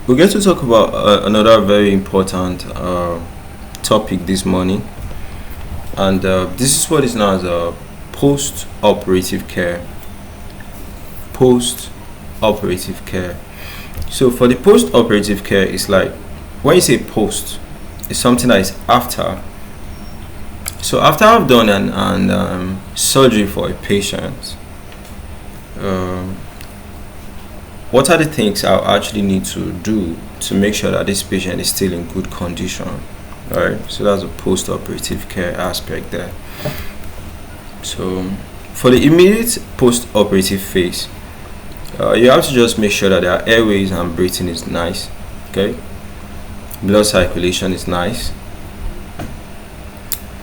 We're going to talk about another very important topic this morning, and this is what is known as post-operative care. Post-operative care. So for the post-operative care, it's like when you say post, it's something that is after. So after I've done an surgery for a patient, what are the things I actually need to do to make sure that this patient is still in good condition? Right, so that's a post-operative care aspect there. So for the immediate post-operative phase, you have to just make sure that their airways and breathing is nice. Okay, blood circulation is nice,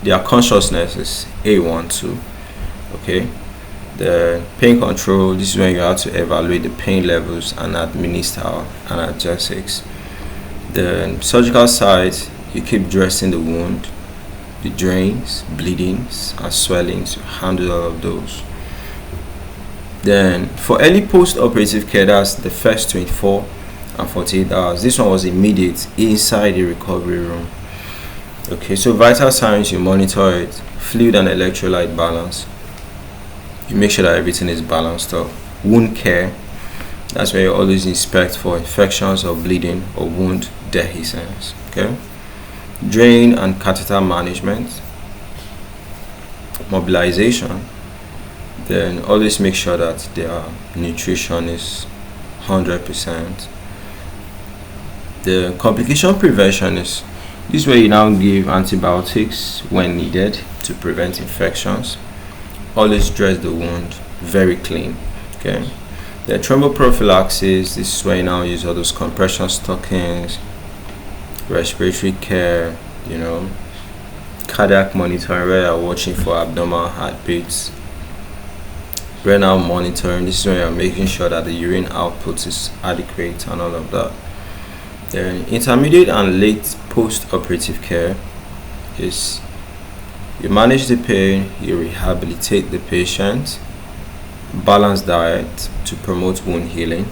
their consciousness is A1 too. Okay, the pain control, this is when you have to evaluate the pain levels and administer analgesics. The surgical side, you keep dressing the wound, the drains, bleedings and swellings, you handle all of those. Then for early post-operative care, that's the first 24 and 48 hours. This one was immediate inside the recovery room. Okay, so vital signs, you monitor it, fluid and electrolyte balance. You make sure that everything is balanced up. Wound care, that's where you always inspect for infections or bleeding or wound dehiscence. Okay, drain and catheter management, mobilization. Then always make sure that their nutrition is 100%. The complication prevention is this way you now give antibiotics when needed to prevent infections. Always dress the wound very clean. Okay, the thromboprophylaxis, this is where you now use all those compression stockings, respiratory care, cardiac monitoring where you're watching for abnormal heartbeats, renal monitoring, this is when you're making sure that the urine output is adequate and all of that. Then intermediate and late post-operative care is you manage the pain, you rehabilitate the patient, balanced diet to promote wound healing.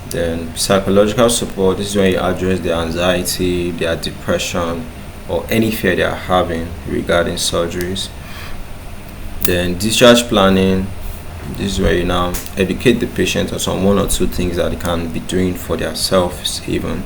Then psychological support, this is when you address their anxiety, their depression, or any fear they are having regarding surgeries. Then discharge planning, this is where you now educate the patient on some one or two things that they can be doing for themselves even.